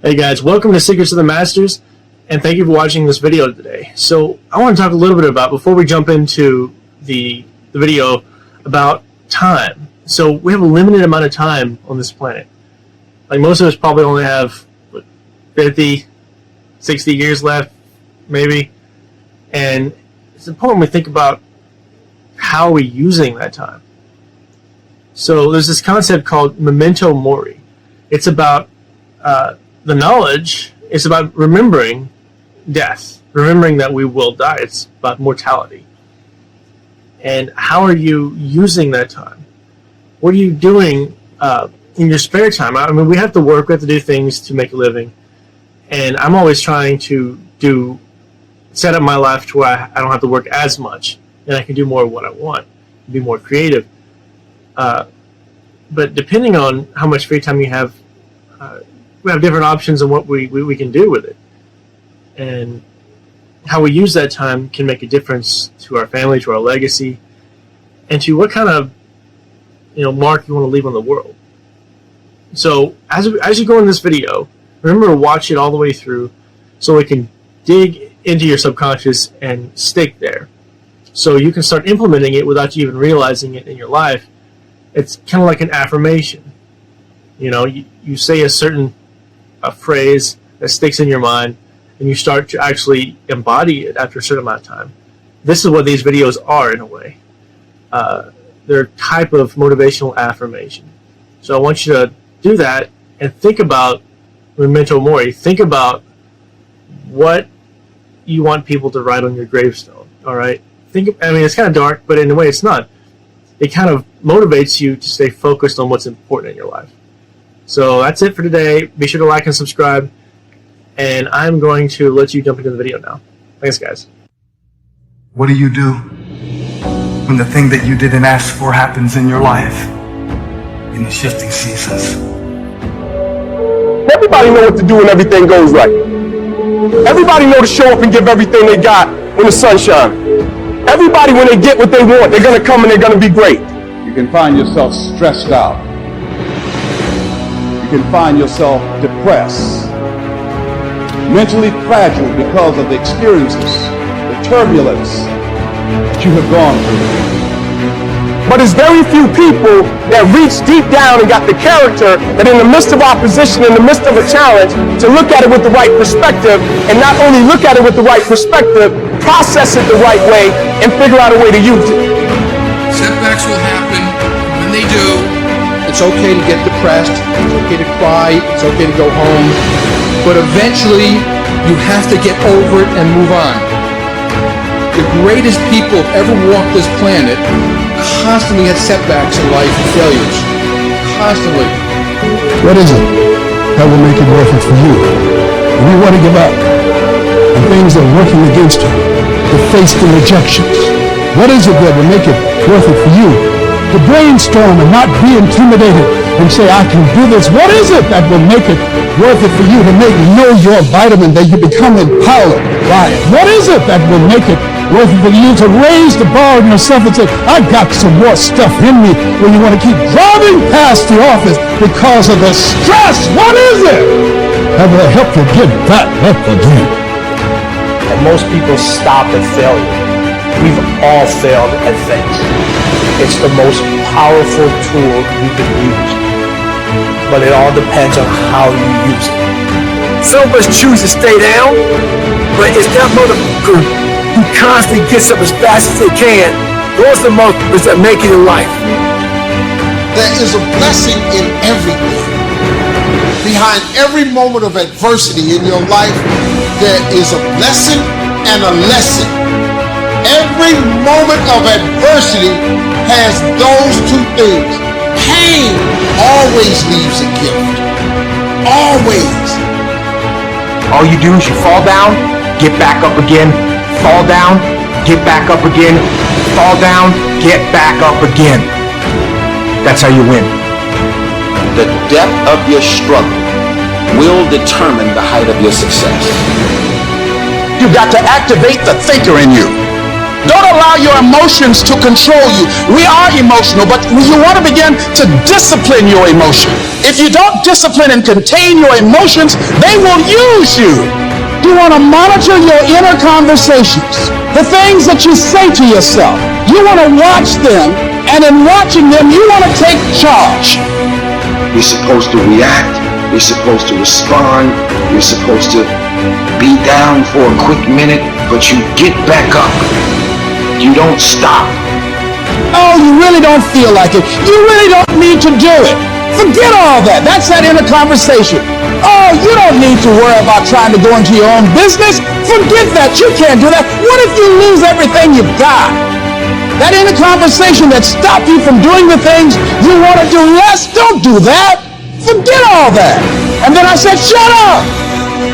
Hey guys, welcome to Secrets of the Masters, and thank you for watching this video today. So I want to talk a little bit about, before we jump into the video, about time. So we have a limited amount of time on this planet. Like most of us probably only have 50, 60 years left, maybe. And it's important we think about how we're using that time. So there's this concept called memento mori. It's about the knowledge. It's about remembering death, remembering that we will die. It's about mortality. And how are you using that time? What are you doing in your spare time? I mean, we have to work, we have to do things to make a living. And I'm always trying to set up my life to where I don't have to work as much, and I can do more of what I want, be more creative. But depending on how much free time you have, we have different options on what we can do with it. And how we use that time can make a difference to our family, to our legacy, and to what kind of mark you want to leave on the world. So as you go in this video, remember to watch it all the way through so it can dig into your subconscious and stick there. So you can start implementing it without you even realizing it in your life. It's kind of like an affirmation. You say a certain phrase that sticks in your mind, and you start to actually embody it after a certain amount of time. This is what these videos are in a way. They're a type of motivational affirmation. So I want you to do that and think about memento mori. Think about what you want people to write on your gravestone. All right. It's kind of dark, but in a way it's not. It kind of motivates you to stay focused on what's important in your life. So that's it for today. Be sure to like and subscribe. And I'm going to let you jump into the video now. Thanks, guys. What do you do when the thing that you didn't ask for happens in your life in the shifting seasons? Everybody know what to do when everything goes right. Everybody know to show up and give everything they got when the sun shines. Everybody, when they get what they want, they're going to come and they're going to be great. You can find yourself stressed out. You can find yourself depressed, mentally fragile because of the experiences, the turbulence that you have gone through. But there's very few people that reach deep down and got the character that in the midst of opposition, in the midst of a challenge, to look at it with the right perspective, and not only look at it with the right perspective, process it the right way, and figure out a way to use it. Setbacks will happen. When they do, it's okay to get depressed, it's okay to cry, it's okay to go home, but eventually you have to get over it and move on. The greatest people who ever walked this planet constantly had setbacks in life and failures. Constantly. What is it that will make it worth it for you? When you want to give up, and things are working against you, to face the rejections, what is it that will make it worth it for you? To brainstorm and not be intimidated and say, I can do this. What is it that will make it worth it for you to know your vitamin, that you become empowered by it? What is it that will make it worth it for you to raise the bar on yourself and say, I got some more stuff in me, when you want to keep driving past the office because of the stress? What is it that will help you get back up again? And most people stop at failure. We've all failed at things. It's the most powerful tool you can use, but it all depends on how you use it. Some of us choose to stay down, but it's that motherfucker who constantly gets up as fast as they can. Those are the motherfuckers that make it in life. There is a blessing in everything. Behind every moment of adversity in your life, there is a blessing and a lesson. Every moment of adversity has those two things. Pain always leaves a gift. Always. All you do is you fall down, get back up again, fall down, get back up again, fall down, get back up again. That's how you win. The depth of your struggle will determine the height of your success. You got to activate the thinker in you. Don't allow your emotions to control you. We are emotional, but you want to begin to discipline your emotion. If you don't discipline and contain your emotions, they will use you. You want to monitor your inner conversations, the things that you say to yourself. You want to watch them, and in watching them, you want to take charge. You're supposed to react. You're supposed to respond. You're supposed to be down for a quick minute, but you get back up. You don't stop. Oh, you really don't feel like it. You really don't need to do it. Forget all that. That's that inner conversation. Oh, you don't need to worry about trying to go into your own business. Forget that. You can't do that. What if you lose everything you've got? That inner conversation that stopped you from doing the things you want to do less, don't do that. Forget all that. And then I said, shut up.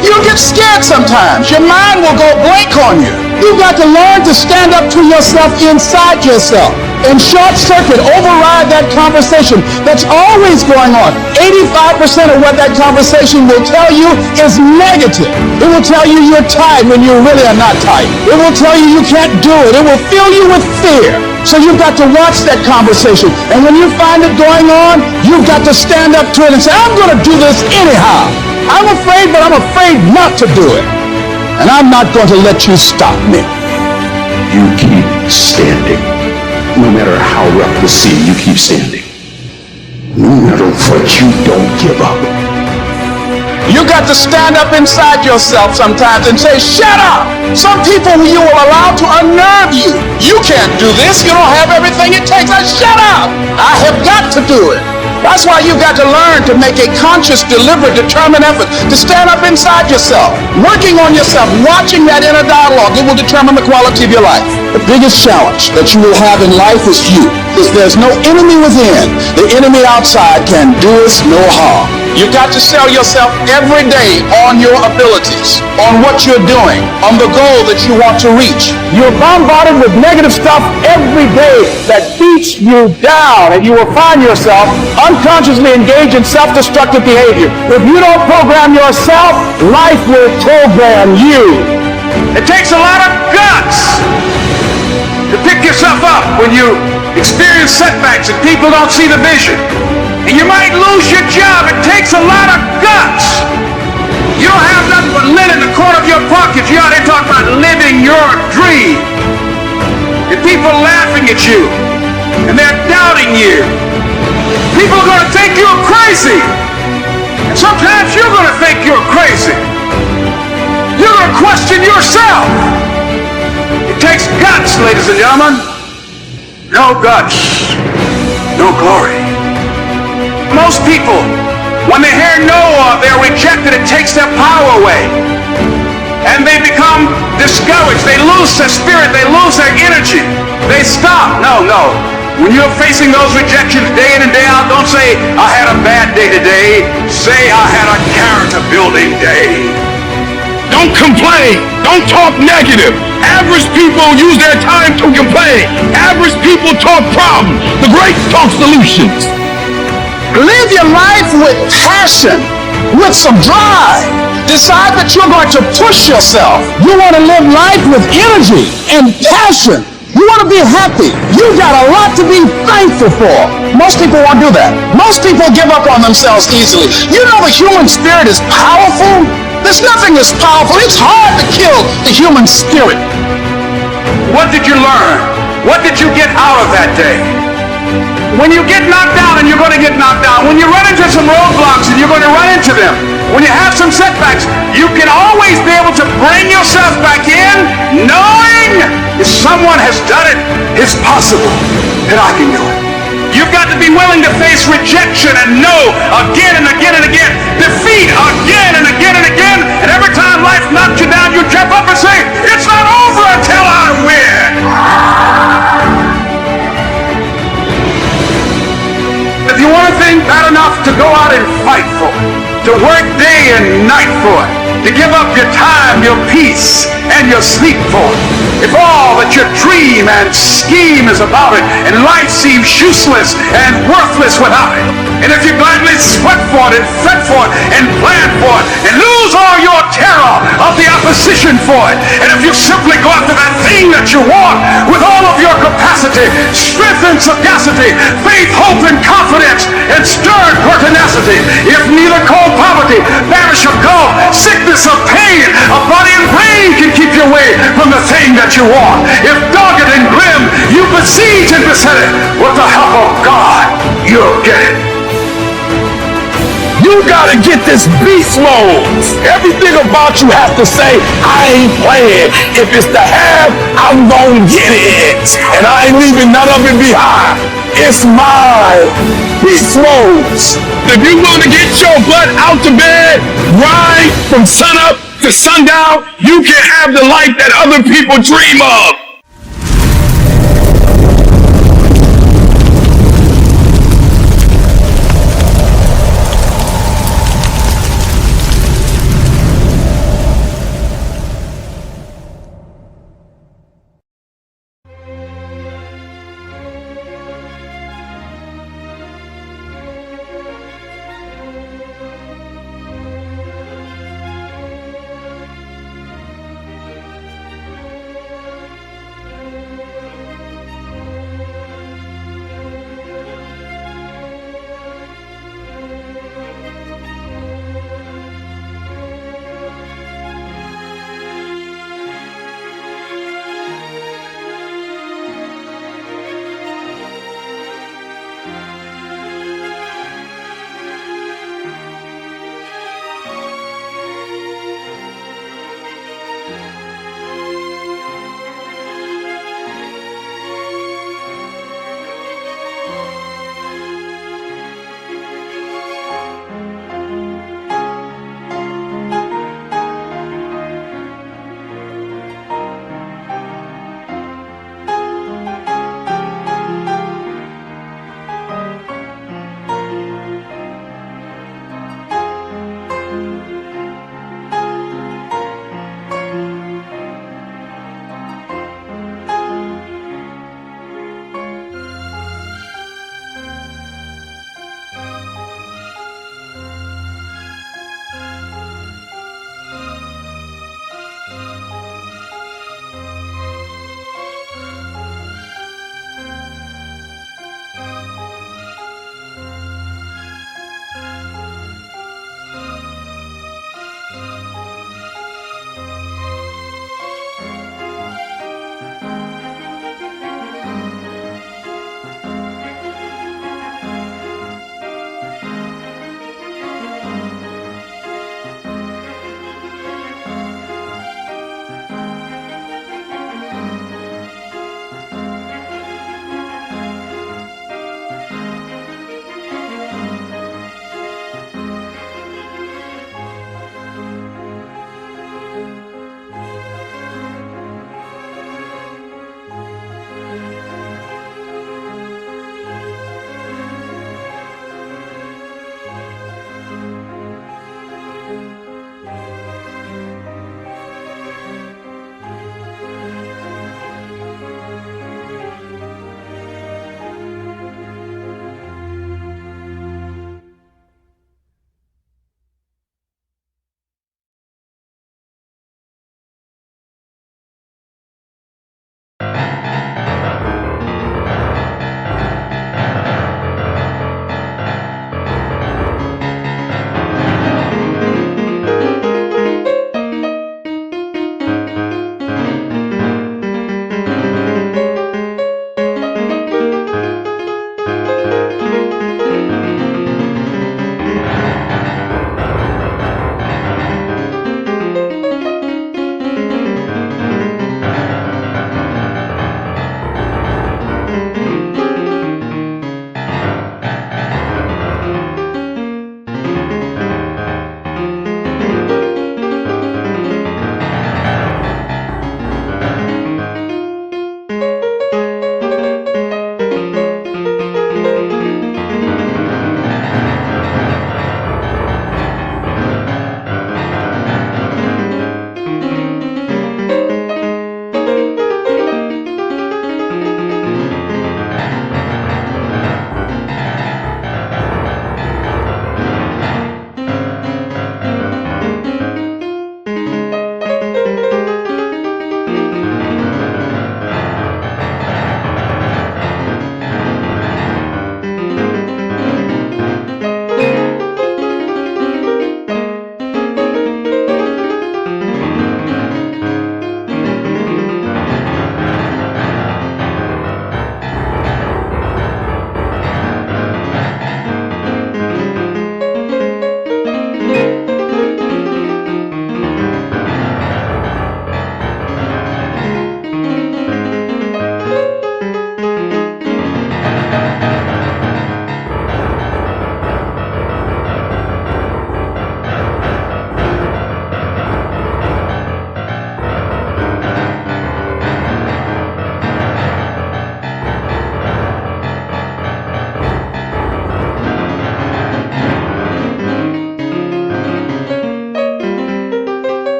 You'll get scared sometimes. Your mind will go blank on you. You've got to learn to stand up to yourself inside yourself and short circuit, override that conversation that's always going on. 85% of what that conversation will tell you is negative. It will tell you you're tired when you really are not tired. It will tell you you can't do it. It will fill you with fear. So you've got to watch that conversation. And when you find it going on, you've got to stand up to it and say, I'm going to do this anyhow. I'm afraid, but I'm afraid not to do it. And I'm not going to let you stop me. You keep standing. No matter how rough the sea, you keep standing. No matter what, you don't give up. You got to stand up inside yourself sometimes and say, shut up. Some people you will allow to unnerve you. You can't do this. You don't have everything it takes. Shut up. I have got to do it. That's why you've got to learn to make a conscious, deliberate, determined effort to stand up inside yourself, working on yourself, watching that inner dialogue. It will determine the quality of your life. The biggest challenge that you will have in life is you. Because there's no enemy within. The enemy outside can do us no harm. You've got to sell yourself every day on your abilities, on what you're doing, on the goal that you want to reach. You're bombarded with negative stuff every day that beats you down, and you will find yourself unconsciously engaged in self-destructive behavior. If you don't program yourself, life will program you. It takes a lot of guts to pick yourself up when you experience setbacks and people don't see the vision. And you might lose your job. It takes a lot of guts. You don't have nothing but lint in the corner of your pocket. You're out there talking about living your dream. And people laughing at you. And they're doubting you. People are going to think you're crazy. And sometimes you're going to think you're crazy. You're going to question yourself. It takes guts, ladies and gentlemen. No guts, no glory. Most people, when they hear no or they're rejected, it takes their power away. And they become discouraged. They lose their spirit. They lose their energy. They stop. No. When you're facing those rejections day in and day out, don't say, I had a bad day today. Say, I had a character-building day. Don't complain. Don't talk negative. Average people use their time to complain. Average people talk problems. The greats talk solutions. Live your life with passion, with some drive. Decide that you're going to push yourself. You want to live life with energy and passion. You want to be happy. You got a lot to be thankful for. Most people won't do that. Most people give up on themselves easily. You know the human spirit is powerful. There's nothing as powerful. It's hard to kill the human spirit. What did you learn? What did you get out of that day? When you get knocked down, and you're going to get knocked down, when you run into some roadblocks and you're going to run into them, when you have some setbacks, you can always be able to bring yourself back in, knowing if someone has done it, it's possible that I can do it. You've got to be willing to face rejection and no again and again and again, defeat again and again and again, and every time life knocks you down, you jump up and say, it's not over until I win. If you want a thing bad enough to go out and fight for it, to work day and night for it, to give up your time, your peace, and your sleep for it, if all that your dream and scheme is about it, and life seems useless and worthless without it, and if you gladly sweat for it and fret for it and plan for it, and lose all your terror of the opposition, position for it. And if you simply go after that thing that you want with all of your capacity, strength and sagacity, faith, hope, and confidence, and stern pertinacity, if neither cold poverty, banish or gulf, sickness or pain, a body in pain can keep you away from the thing that you want. If dogged and grim, you besiege and beset it, with the help of God, you'll get it. You gotta get this beast mode. Everything about you have to say, I ain't playing. If it's to have, I'm gonna get it. And I ain't leaving none of it behind. It's mine. Beast mode. If you want to get your butt out to bed, ride from sunup to sundown, you can have the life that other people dream of.